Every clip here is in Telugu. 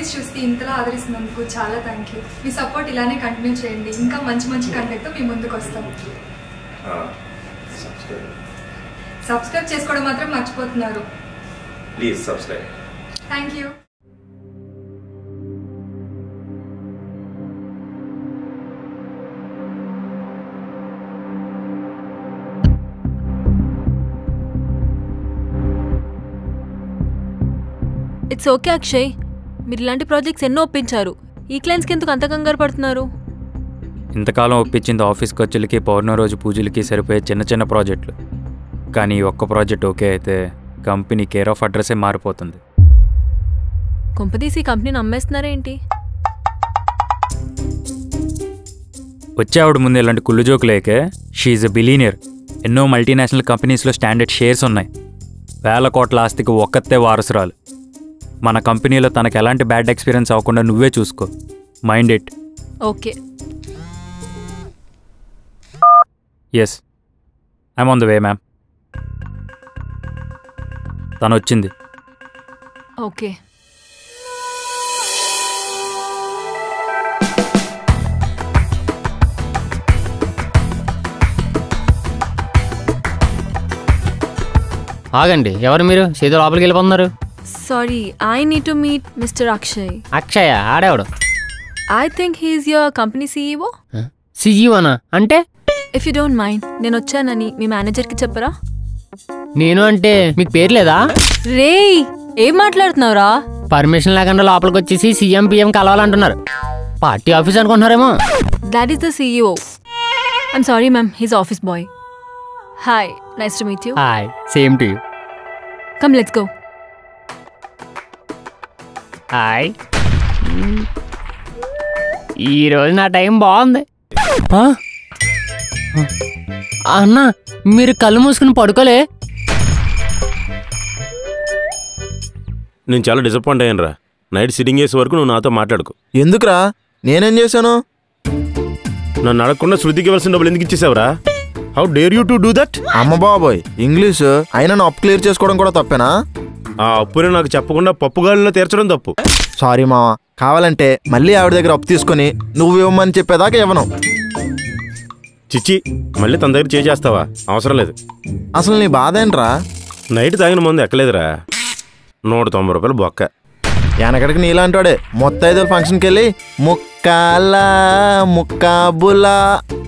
వీడియోస్ చూస్తే ఇంతలా ఆదరిస్తున్నందుకు చాలా థ్యాంక్ యూ. మీ సపోర్ట్ ఇలానే కంటిన్యూ చేయండి. ఇంకా మంచి మంచి కంటెంట్తో మీ ముందుకు వస్తాం. సబ్స్క్రైబ్ చేసుకోవడం మాత్రం మర్చిపోతున్నారు. Please subscribe. Thank you. It's okay Akshay, మీరు ఇలాంటి ప్రాజెక్ట్స్ ఎన్నో ఒప్పించారు. ఈ క్లయింట్స్కి ఎందుకు అంత కంగారు పడుతున్నారు? ఇంతకాలం ఒప్పించింది ఆఫీస్ ఖర్చులకి, పౌర్ణమి రోజు పూజలకి సరిపోయే చిన్న చిన్న ప్రాజెక్టులు. కానీ ఒక్క ప్రాజెక్ట్ ఓకే అయితే కంపెనీ కేర్ ఆఫ్ అడ్రస్సే మారిపోతుంది. కొంపదీసి ఈ కంపెనీని అమ్మేస్తున్నారేంటి? వచ్చే ఆవిడ ముందు ఇలాంటి కుళ్ళు జోకులేకే. She's a billionaire. ఎన్నో మల్టీనేషనల్ కంపెనీస్లో స్టాండర్డ్ షేర్స్ ఉన్నాయి. 1,000 కోట్ల ఆస్తికి ఒక్కతే వారసురాలు. మన కంపెనీలో తనకు ఎలాంటి బ్యాడ్ ఎక్స్పీరియన్స్ అవ్వకుండా నువ్వే చూసుకో. Mind it. Okay. Yes, I'm on the way ma'am. తను వచ్చింది. ఓకే. ఆగండి, ఎవరు మీరు? సీదా లోపలికి వెళ్ళిపోతున్నారు. Sorry, I need to meet mister Akshay. Akshaya ఆడేవాడు? I think he's your company CEO. సిఈఓనా? అంటే ఇఫ్ యూ డోంట్ మైండ్, నేను వచ్చానని మీ మేనేజర్కి చెప్పరా? నేను అంటే మీకు పేరు లేదా? రే, ఏం మాట్లాడుతున్నావురా? పర్మిషన్ లేకుండా లోపలికి వచ్చేసి సీఎం పిఎం కలవాలంటున్నారు. పార్టీ ఆఫీస్ అనుకుంటున్నారేమో. That is the CEO. I'm sorry ma'am, he's office boy. Hi, nice to meet you. Hi, same to you. Come let's go. Hi, ఈరోజు నా టైం బాగుంది. అన్నా, మీరు కళ్ళు మూసుకుని పడుకోలే? నేను చాలా డిసప్పాయింట్ అయ్యాను రా. నైట్ సిట్టింగ్ చేసే వరకు నువ్వు నాతో మాట్లాడుకో. ఎందుకురా? నేనేం చేశాను? నన్ను అడగకుండా శృతికి ఇవ్వాల్సిన డబ్బులు ఎందుకు ఇచ్చేసావురా? How dare you to do that? అమ్మ బాబోయ్, ఇంగ్లీష్ అయినా అప్పు క్లియర్ చేసుకోవడం కూడా తప్పేనా? ఆ అప్పుని నాకు చెప్పకుండా పప్పుగాలిలో తీర్చడం తప్పు. సారీ మావా, కావాలంటే మళ్ళీ ఆవిడ దగ్గర అప్పు తీసుకొని నువ్వు ఇవ్వమని చెప్పేదాకా ఇవ్వను. చిచ్చి, మళ్ళీ తన దగ్గర చేస్తావా? అవసరం లేదు. అసలు నీ బాధ ఏంట్రా? నైట్ తాగిన మందు ఎక్కలేదురా. 190 రూపాయలు బొక్క. వెనకడికి నీలాంటోడే మొత్తైదుల ఫంక్షన్కి వెళ్ళి ముక్కాలా ముక్కాబులా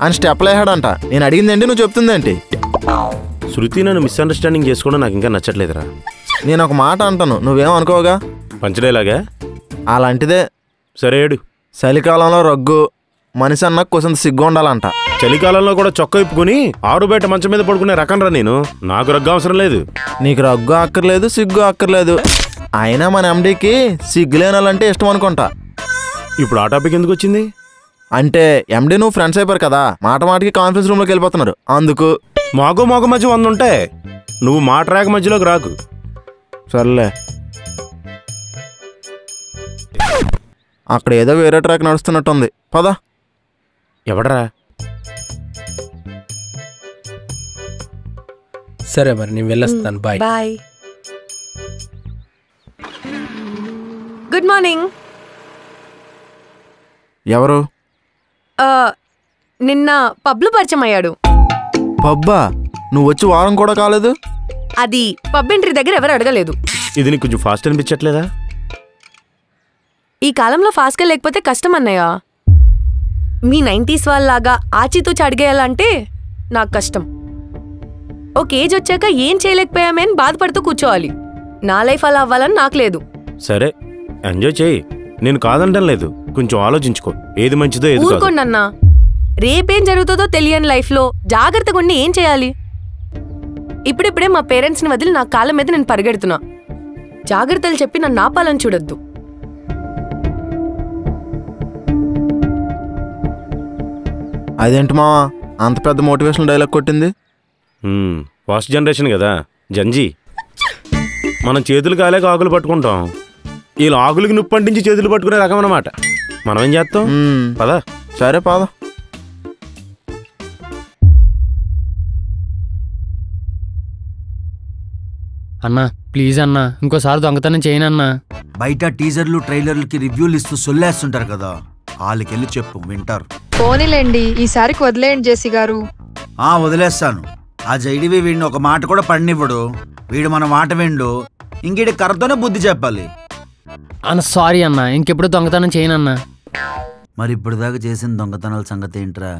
అని స్టెప్లు వేసాడంట. నేను అడిగిందేంటి, నువ్వు చెప్తుందేంటి? శృతి నన్ను మిస్అండర్స్టాండింగ్ చేసుకోవడం నాకు ఇంకా నచ్చట్లేదురా. నేను ఒక మాట అంటాను, నువ్వేం అనుకోగా? పంచడేలాగా? అలాంటిదే. సరే ఏడు. చలికాలంలో రగ్గు మనిషి అన్న కొంచెం సిగ్గు ఉండాలంట. చలికాలంలో కూడా చొక్కా ఇప్పుకొని ఆరు బయట మంచం మీద పడుకునే రకం రా నేను. నాకు రగ్గు అవసరం లేదు. నీకు రగ్గు అక్కర్లేదు, సిగ్గు అక్కర్లేదు. అయినా మన ఎండీకి సిగ్గులేనాలంటే ఇష్టం అనుకుంటా. ఇప్పుడు ఆ టాపిక్ ఎందుకు వచ్చింది? అంటే ఎండీ నువ్వు ఫ్రెండ్స్ అయిపోయారు కదా, మాట మాటకి కాన్ఫరెన్స్ రూమ్లోకి వెళ్ళిపోతున్నారు అందుకు. మాకు మధ్య 100 ఉంటాయి. నువ్వు మాట రాక మధ్యలోకి రాకు. సర్లే. అక్కడ ఏదో వేరే ట్రాక్ నడుస్తున్నట్టుంది, పదా. ఎవడరా? సరే మరి నేను వెళ్ళొస్తాను. Bye bye. Good morning. ఎవరు? నిన్న పబ్లో పరిచయం అయ్యాడు. పబ్బా? నువ్వు వచ్చి వారం కూడా కాలేదు. అది పబ్ ఎంట్రీ దగ్గర ఎవరు అడగలేదు. ఇది నీకు కొంచెం ఫాస్ట్ అనిపించట్లేదా? ఈ కాలంలో ఫాస్ట్గా లేకపోతే కష్టం అన్నయ్య. మీ 90s వాళ్ళలాగా ఆచితూచి అడిగేయాలంటే నాకు కష్టం. ఒక ఏజ్ వచ్చాక ఏం చేయలేకపోయామే అని బాధపడుతూ కూర్చోవాలి. నా లైఫ్ అలా అవ్వాలని నాకు లేదు. సరే, ఎంజాయ్ చేయి. నేను కాదంటం లేదు. కొంచెం ఆలోచించుకో, ఏది మంచిదో ఏది కాదో. ఊరుకోండి అన్నా, రేపేం జరుగుతుందో తెలియని లైఫ్లో జాగ్రత్తగా ఉండి ఏం చేయాలి? ఇప్పుడిప్పుడే మా పేరెంట్స్ని వదిలి నా కాళ్ళ మీద నేను పరిగెడుతున్నా. జాగ్రత్తలు చెప్పి నన్ను ఆపాలని చూడొద్దు. అదేంటి మావా అంత పెద్ద మోటివేషనల్ డైలాగ్ కొట్టింది? ఫాస్ట్ జనరేషన్ కదా, జంజీ. మనం చేతులు కాలేక ఆకులు పట్టుకుంటాం. వీళ్ళు ఆకులకి నొప్పి అంటించి చేతులు పట్టుకునే రకం అన్నమాట. మనం ఏం చేస్తాం? పదా. సరే పద. అన్నా ప్లీజ్ అన్నా, ఇంకోసారి దొంగతనం చేయనన్నా. బయట టీజర్లు ట్రైలర్లకి రివ్యూలు ఇస్తూ సొల్లేస్తుంటారు కదా, వాళ్ళకెళ్ళి చెప్పు, వింటారు. పోనీలేండి, ఈసారికి వదిలేయండి జేసీ గారు. వదిలేస్తాను. ఆ జైడివి వీడిని ఒక మాట కూడా పడినివ్వడు. వీడు మన మాట విండు. ఇంకేటి కర్రతోనే బుద్ధి చెప్పాలి. అన్న సారీ అన్న, ఇంకెప్పుడు దొంగతనం చేయనన్నా. మరి ఇప్పుడు దాకా చేసిన దొంగతనాల సంగతి ఏంట్రా?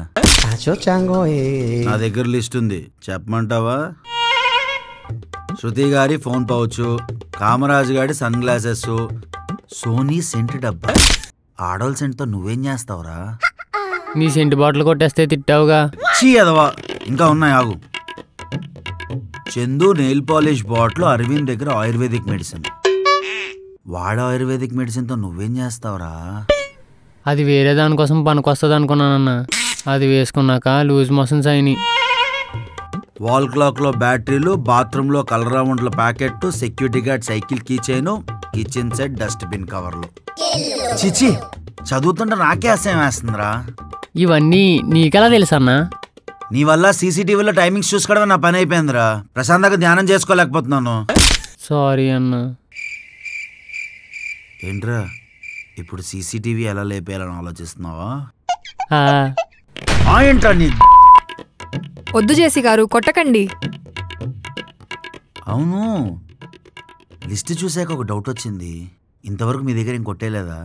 నా దగ్గర లిస్ట్ ఉంది, చెప్పమంటావా? శృతి గారి ఫోన్ పౌచ్, కామరాజు గారి సన్ గ్లాసెస్, సోనీ సెంట్ డబ్బా. ఆడోల్ సెంట్తో నువ్వేం చేస్తావురా? నీ సెంటు బాటిల్ కొట్టేస్తే తిట్టావుగా. చీ అదవా, ఇంకా ఉన్నాయి, ఆగు. Chandu nail polish bottle, Aravind దగ్గర ఆయుర్వేదిక్ మెడిసిన్. వాడ ఆయుర్వేదిక్ మెడిసిన్తో నువ్వేం చేస్తావురా? అది వేరే దానికోసం పనికొస్తుంది అనుకున్నానన్నా. అది వేసుకున్నాక లూజ్ మోషన్స్ అయినాయి. వాల్ క్లాక్ లో బ్యాటరీలు, బాత్రూమ్ లో కలర్ రౌండ్ల packet, security guard cycle key chain, kitchen set, dustbin కవర్లు. చిచి, చదువుతుంటే నాకే అసహ్యం వేస్తుందిరా. ఇవన్నీ నీకెలా తెలుసన్నా? నీ వల్ల సీసీటీవీలో టైమింగ్స్ చూసుకోవడమే నా పని అయిపోయిందిరా. ప్రశాంతంగా ధ్యానం చేసుకోలేకపోతున్నాను. సారీ అన్న. ఏంట్రా ఇప్పుడు సీసీటీవీ ఎలా లేపేయాలని ఆలోచిస్తున్నావా? ఏంట్రా నీ? వద్దు జేసీ గారు, కొట్టకండి. అవును, లిస్ట్ చూసాక ఒక డౌట్ వచ్చింది. ఇంతవరకు మీ దగ్గర ఇంకొట్టేలేదా?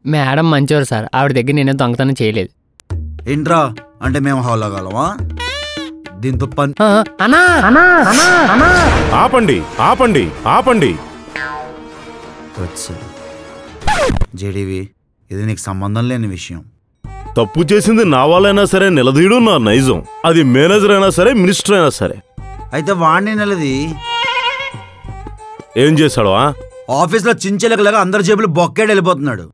మేడం మంచివారు సార్, ఆవిడ దగ్గర నేనే దొంగతనం చేయలేదు. ఏంట్రా అంటే మేము హౌలగలమా? దీంతో పని. ఆపండి ఆపండి ఆపండి. వచ్చారు జేడీవి, ఇది నీకు సంబంధం లేని విషయం. తప్పు చేసింది నా వాళ్ళైనా సరే నిలదీయడం నా నైజం. అది మేనేజర్ అయినా సరే, మినిస్టర్ అయినా సరే. అయితే వాడిని నిలది ఏం చేశాడు? ఆఫీస్లో చించెలకలాగా అందరి జేబులు బొక్కేడు వెళ్ళిపోతున్నాడు.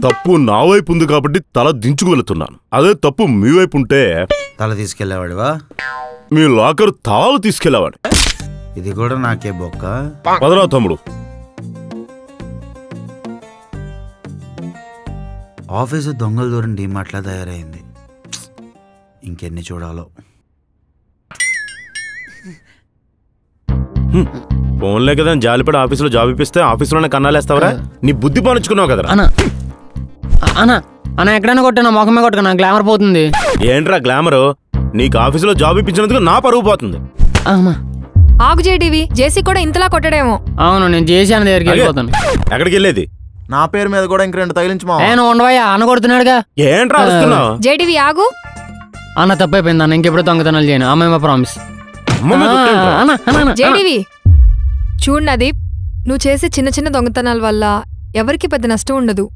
తప్పు నా వైపు ఉంది కాబట్టి తల దించుకు వెళుతున్నాను. అదే తప్పు మీ వైపు ఉంటే తల తీసుకెళ్లేవాడివా? మీ లాకర్ తాళాలు తీసుకెళ్లేవాడు. ఇది కూడా నాకే బొక్క. పదరా తమ్ముడు. ఆఫీసు దొంగల దూరం డీమార్ట్లా తయారైంది. ఇంకెన్ని చూడాలో. ఫోన్లే కదా జాలిపడి ఆఫీసులో జాబ్ ఇప్పిస్తే ఆఫీసులోనే కన్నాలేస్తావరా? నీ బుద్ధి పానించుకున్నావు కదరా. అన్న ఎక్కడైనా కొట్టాను, మొఖమే కొట్టుకున్నా, గ్లామర్ పోతుంది. ఏంట్రా గ్లామరు? నీకు ఆఫీసులో జాబ్ ఇప్పించినందుకు నా పరువు పోతుంది. ఆగు జేడీవి, జేసీ కూడా ఇంతలా కొట్టడేమో. అవును, నేను జేసీ అన్న దగ్గరికి వెళ్ళిపోతాను. ఎక్కడికి వెళ్ళేది? నా పేరు మీద కూడా ఇంక 2 తగిలించమా. ఉండవయ్యా, అన్న కొడుతున్నాడుగా. ఏంట్రా అరుస్తున్నావు? జేడీవి ఆగు. అన్న తప్పైపోయింది అన్న, ఇంకెప్పుడు దొంగతనాలు చేయను. అమ్మ ప్రామిస్. జేడీవి చూడు నదీప్, నువ్వు చేసే చిన్న చిన్న దొంగతనాల వల్ల ఎవరికి పెద్ద నష్టం ఉండదు.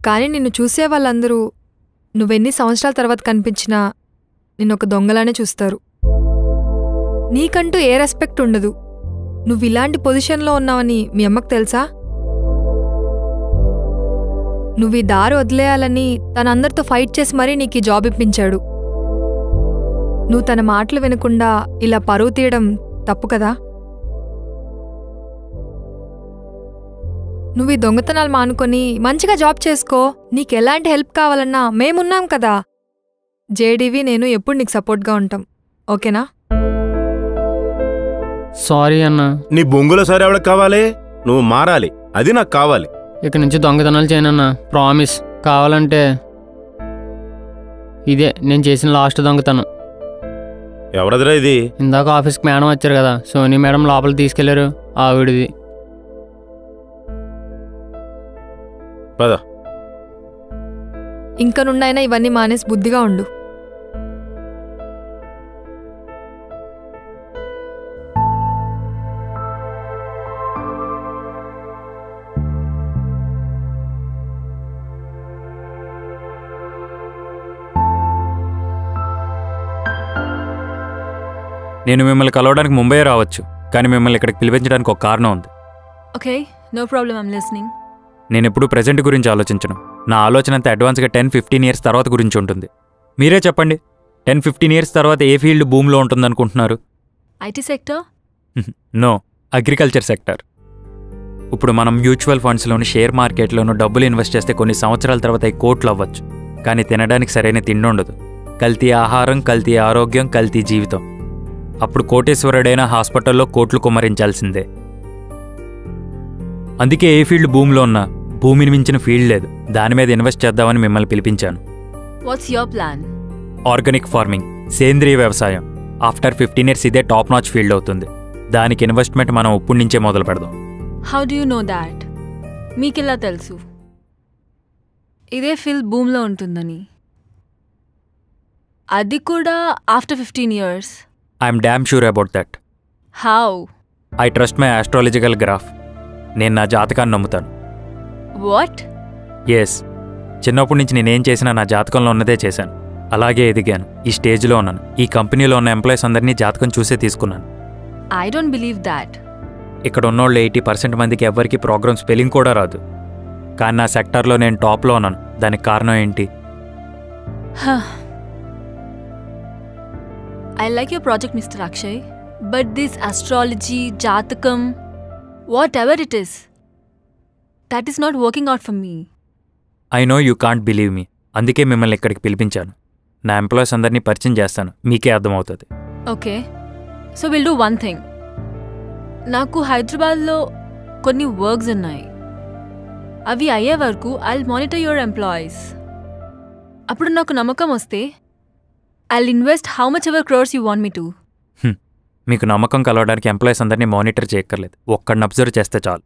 కానీ నిన్ను చూసే వాళ్ళందరూ నువ్వెన్ని సంవత్సరాల తర్వాత కనిపించినా నిన్నొక దొంగలానే చూస్తారు. నీకంటూ ఏ రెస్పెక్ట్ ఉండదు. నువ్వు ఇలాంటి పొజిషన్లో ఉన్నావని మీ అమ్మకు తెలుసా? నువ్వు ఈ దారి వదిలేయాలని తనందరితో ఫైట్ చేసి మరీ నీకు ఈ జాబ్ ఇప్పించాడు. నువ్వు తన మాటలు వినకుండా ఇలా పరువు తీయడం తప్పు కదా? నువ్వు ఈ దొంగతనాలు మానుకొని మంచిగా జాబ్ చేసుకో. నీకెలాంటి హెల్ప్ కావాలన్నా మేమున్నాం కదా. జేడీవి నేను ఎప్పుడు నీకు సపోర్ట్గా ఉంటాం, ఓకేనా? సారీ అన్న. నీ బొంగుల సారి ఎవరికి కావాలి? నువ్వు మారాలి, అది నాకు కావాలి. ఇక నుంచి దొంగతనాలు చేయనన్నా, ప్రామిస్. కావాలంటే ఇదే నేను చేసిన లాస్ట్ దొంగతనం. ఎవరదిరా ఇది? ఇందాక ఆఫీస్కి మేడం వచ్చారు కదా, సోనీ మేడం లోపలికి తీసుకెళ్లారు, ఆవిడిది. పద. ఇంక నుండైనా ఇవన్నీ మానేసి బుద్ధిగా ఉండు. నేను మిమ్మల్ని కలవడానికి ముంబై రావచ్చు, కానీ మిమ్మల్ని ఇక్కడికి పిలిపించడానికి ఒక కారణం ఉంది. Okay, no problem, I'm listening. నేను ఎప్పుడు ప్రెజెంట్ గురించి ఆలోచించను. నా ఆలోచన అంతా అడ్వాన్స్గా 10-15 ఇయర్స్ తర్వాత గురించి ఉంటుంది. మీరే చెప్పండి, 10-15 ఇయర్స్ తర్వాత ఏ ఫీల్డ్ భూమిలో ఉంటుందనుకుంటున్నారు? IT sector? No, agriculture sector. ఇప్పుడు మనం మ్యూచువల్ ఫండ్స్లోను, షేర్ మార్కెట్లోనూ డబ్బులు ఇన్వెస్ట్ చేస్తే కొన్ని సంవత్సరాల తర్వాత ఈ కోట్లు అవ్వచ్చు, కానీ తినడానికి సరైన తిండి ఉండదు. కల్తీ ఆహారం, కల్తీ ఆరోగ్యం, కల్తీ జీవితం. అప్పుడు కోటేశ్వరుడైనా హాస్పిటల్లో కోట్లు కుమ్మరించాల్సిందే. అందుకే ఏ ఫీల్డ్ భూమిలో ఉన్నా భూమిని మించిన ఫీల్డ్ లేదు. దాని మీద ఇన్వెస్ట్ చేద్దామని మిమ్మల్ని పిలిపించాను. What's your plan? Organic farming, సేంద్రియ వ్యవసాయం. ఆఫ్టర్ 15 years ఇదే టాప్ నాచ్ ఫీల్డ్ అవుతుంది. దానికి ఇన్వెస్ట్మెంట్ మనం ఇప్పటి నుంచే మొదలు పెడదాం. How do you know that? మీకెలా తెలుసు ఇదే ఫీల్డ్ భూమిలో ఉంటుందని? అది కూడా after 15 years. I'm damn sure about that. How? I trust my astrological graph. నేను నా జాతకాన్ని నమ్ముతాను. వాట్? ఎస్, చిన్నప్పటి నుంచి నేనేం చేసినా నా జాతకంలో ఉన్నదే చేశాను. అలాగే ఎదిగాను. ఈ స్టేజ్లో ఉన్నాను. ఈ కంపెనీలో ఉన్న ఎంప్లాయీస్ అందరినీ జాతకం చూసే తీసుకున్నాను. I don't believe that. ఇక్కడ ఉన్నోళ్ళు 80% మందికి ఎవ్వరికి ప్రోగ్రామ్ స్పెల్లింగ్ కూడా రాదు. కానీ నా సెక్టార్లో నేను టాప్లో ఉన్నాను. దానికి కారణం ఏంటి? I like your project, Mr. Akshay. But this astrology, Jatakam, whatever it is, that is not working out for me. I know you can't believe me. అందుకే మిమ్మల్ని ఇక్కడికి పిలిపించాను. నా ఎంప్లాయీస్ అందరినీ పరిచయం చేస్తాను. మీకే అర్థమవుతుంది. Okay. So we'll do one thing. నాకు హైదరాబాద్లో కొన్ని వర్క్స్ ఉన్నాయి. అవి అయ్యే వరకు I'll monitor your employees. అప్పుడు నాకు నమ్మకం వస్తే I'll invest how much ever crores you want me to. మీకు నమ్మకం కలవడానికి ఎంప్లాయీస్ అందరినీ మానిటర్ చేయక్కర్లేదు. ఒక్కడిని అబ్జర్వ్ చేస్తే చాలు.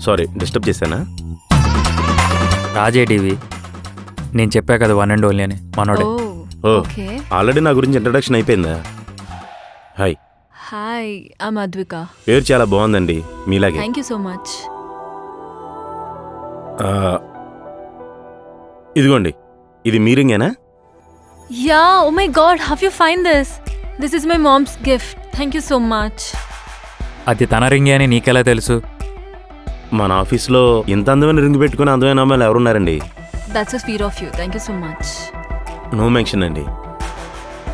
సారీ, డిస్టర్బ్ చేశానా? రాజే డివి, నేను చెప్పా కదా వన్ అండ్ ఓన్లీ అని, మనోడే. Okay. ఆల్రెడీ నా గురించి ఇంట్రడక్షన్ అయిపోయిందా? హాయ్. Hi, I'm Advika. పేరు చాలా బాగుందండి, మీలాగే. Thank you so much. ఇదిగోండి, ఇది మీ రింగేనా? Yeah. Oh my god, how you find this? This is my mom's gift. Thank you so much. అది తన రింగే అని నీకెలా తెలుసు? మన ఆఫీస్లో ఇంత అందమైన రింగ్ పెట్టుకుని అందమైన అమ్మాయిలు ఎవరున్నారండి? That's so sweet of you. Thank you so much. No mention అండి.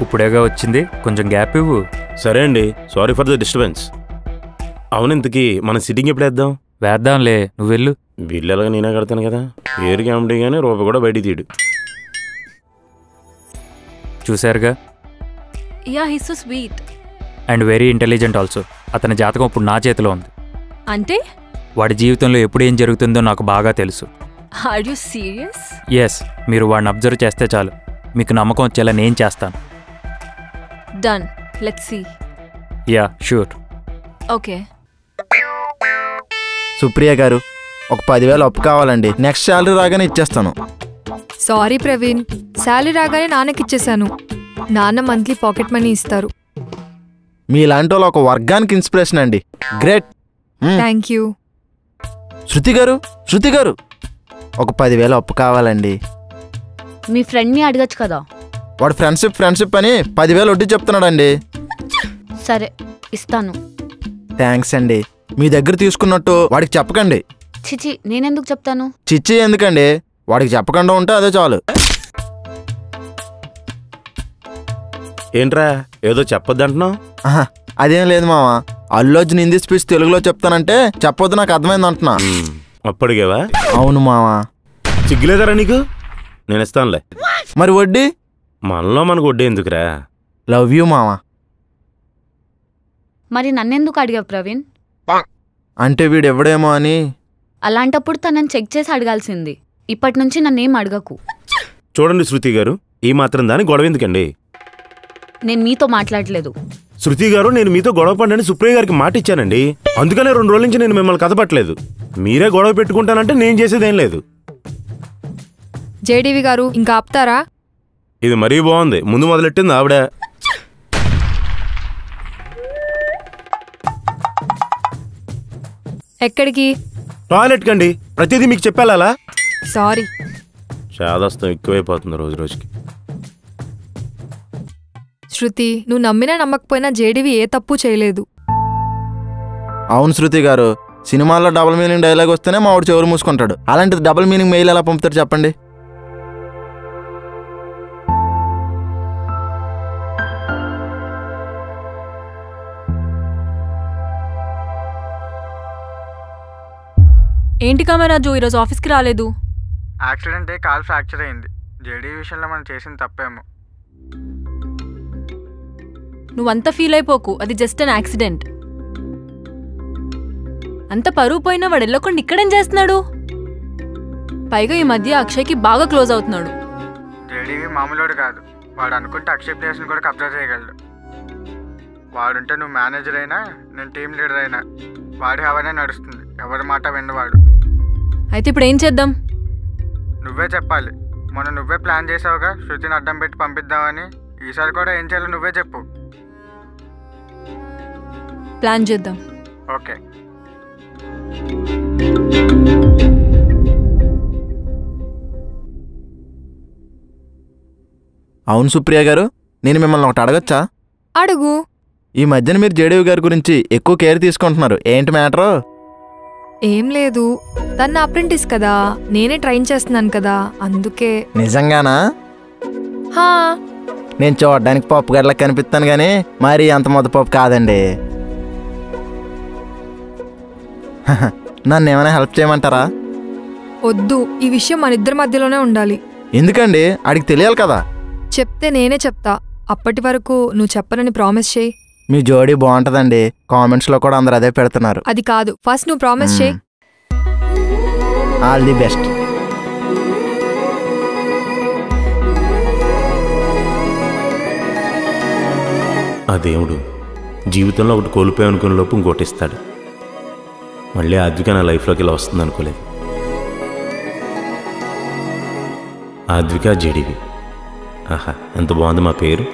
ఇప్పుడేగా వచ్చింది, కొంచెం గ్యాప్ ఇవ్వు. సరే అండి, సారీ ఫర్ ద డిస్టర్బెన్స్. అవును, ఇంతకీ మన సిట్టింగ్ ఎప్పుడు వేద్దాం? వేద్దాంలే, నువ్వు వెళ్ళు. వీళ్ళెలాగా నేనే కడతాను కదా. పేరుకి ఏమిటి కానీ రూపాయి కూడా బయటికి తీడు. చూశారుగా? Yeah, he's so sweet and very intelligent also. అతని జాతకం ఇప్పుడు నా చేతిలో ఉంది. అంటే వాడి జీవితంలో ఎప్పుడు ఏం జరుగుతుందో నాకు బాగా తెలుసు. Are you serious? ఎస్, మీరు వాడిని అబ్జర్వ్ చేస్తే చాలు. మీకు నమ్మకం వచ్చేలా నేను చేస్తాను. Done, let's see. Yeah, sure. Okay. Supriya గారు, ఒక 10,000 అప్పు కావాలండి. నెక్స్ట్ శాలరీ రాగానే ఇచ్చేస్తాను. సారీ ప్రవీణ్, శాలరీ రాగానే నాన్నకిచ్చేశాను. నాన్న మంత్లీ పాకెట్ మనీ ఇస్తారు. మీలాంటి వాళ్ళు ఒక వర్గానికి ఇన్స్పిరేషన్ అండి. గ్రేట్. Thank you. శృతి గారు, ఒక 10,000 అప్పు కావాలండి. మీ ఫ్రెండ్ని అడగచ్చు కదా. వాడు ఫ్రెండ్షిప్ అని 10,000 వడ్డీ చెప్తున్నాడండి. సరే, ఇస్తాను. థ్యాంక్స్ అండి. మీ దగ్గర తీసుకున్నట్టు వాడికి చెప్పకండి. చిచి, నేనెందుకు చెప్తాను? చిచ్చి ఎందుకండి, వాడికి చెప్పకుండా ఉంటే అదే చాలు. ఏంట్రా ఏదో చెప్పొద్దంటున్నావు? అదేం లేదు మామ. అల్లు అర్జున్ హిందీ స్పీచ్ తెలుగులో చెప్తానంటే చెప్పొద్దు, నాకు అర్థమైంది అంటున్నా. అప్పటికేవా? అవును మావా. సిగ్గులేదరా నీకు? నేను ఇస్తానులే. మరి వడ్డీ? మనలో మనకు వడ్డీ ఎందుకురా? లవ్ యూ మావా. మరి నన్నెందుకు అడిగావు ప్రవీణ్? అంటే వీడు ఎవడేమో అని. అలాంటప్పుడు తనని చెక్ చేసి అడగాల్సింది. ఇప్పటి నుంచి నన్నేం అడగకు. చూడండి శృతి గారు, ఈ మాత్రం దాని గొడవ ఎందుకండి? నేను మీతో మాట్లాడలేదు. శృతి గారు, నేను మీతో గొడవ పడ్డని సుప్రియ గారికి మాట ఇచ్చానండి. అందుకనే 2 రోజుల నుంచి నేను మిమ్మల్ని కథపట్టలేదు. మీరే గొడవ పెట్టుకుంటానంటే నేను చేసేదేం లేదు. జేడీవి గారు, ఇంకా ఆపుతారా? ఇది మరీ బాగుంది. ముందు మొదలెట్టింది ఆవిడ. ఎక్కడికి? టాయిలెట్ కండి. ప్రతిదీ మీకు చెప్పాలా? సారీ. చాదస్తం ఎక్కువైపోతుంది రోజు రోజుకి. శృతి, నువ్వు నమ్మినా నమ్మకపోయినా జేడీవి ఏ తప్పు చేయలేదు. అవును శృతి గారు, సినిమాల్లో డబుల్ మీనింగ్ డైలాగ్ వస్తేనే మా వాడు చెవులు మూసుకుంటాడు. అలాంటిది డబుల్ మీనింగ్ మెయిల్ ఎలా పంపుతారు చెప్పండి? ఏంటి కామరాజు, ఈరోజు ఆఫీస్కి రాలేదు? యాక్సిడెంట్ కాల్ ఫ్రాక్చర్ అయింది. జేడీ విషయంలో మనం చేసిన తప్పేమో. నువ్వంత ఫీల్ అయిపోకు, అది జస్ట్ అన్ యాక్సిడెంట్. అంత పరువు పోయినా వాడు వెళ్ళకుండా ఇక్కడేం చేస్తున్నాడు? పైగా ఈ మధ్య అక్షయ్కి బాగా క్లోజ్ అవుతున్నాడు. జేడీవి మామూలుడు కాదు, వాడు అనుకుంటే అక్షయ్ ప్లేస్ని కూడా కబ్జా చేయగలడు. వాడుంటే నువ్వు మేనేజర్ అయినా నేను టీమ్ లీడర్ అయినా వాడి హవానే నడుస్తుంది, ఎవరి మాట విన్నవాడు. అయితే ఇప్పుడు ఏం చేద్దాం? నువ్వే చెప్పాలి. మొన్న నువ్వే ప్లాన్ చేసావుగా శృతిని అడ్డం పెట్టి పంపిద్దామని. ఈసారి కూడా ఏం చేయాలో నువ్వే చెప్పు. ప్లాన్ చేద్దాం. ఓకే. అవును సుప్రియ గారు, నేను మిమ్మల్ని ఒకటి అడగచ్చా? అడుగు. ఈ మధ్యన మీరు జేడీవి గారి గురించి ఎక్కువ కేర్ తీసుకుంటున్నారు, ఏంటి మ్యాటరు? ఏం లేదు, తన అప్రెంటిస్ కదా, నేనే ట్రైన్ చేస్తున్నాను కదా, అందుకే. నిజంగానా? హా, నేను చూడడానికి పప్పు గడ్లకు కనిపిస్తాను కానీ మరి అంత మొదటి పప్పు కాదండి. నన్ను ఏమైనా హెల్ప్ చేయమంటారా? వద్దు, ఈ విషయం మన ఇద్దరి మధ్యలోనే ఉండాలి. ఎందుకండి? అడిగి తెలియాలి కదా. చెప్తే నేనే చెప్తా, అప్పటి వరకు నువ్వు చెప్పనని ప్రామిస్ చేయి. మీ జోడీ బాగుంటుందండి, కామెంట్స్లో కూడా అందరు అదే పెడుతున్నారు. అది కాదు, ఫస్ట్ నువ్వు ప్రామిస్ చేయి. All the best. ఆ దేవుడు జీవితంలో ఒకటి కోల్పోయి అనుకునే లోపు ఇంకోటి ఇస్తాడు. మళ్ళీ ఆద్విక నా లైఫ్లోకి ఇలా వస్తుంది అనుకోలేదు. ఆద్విక జేడీవి, ఆహా ఎంత బాగుంది మా పేరు.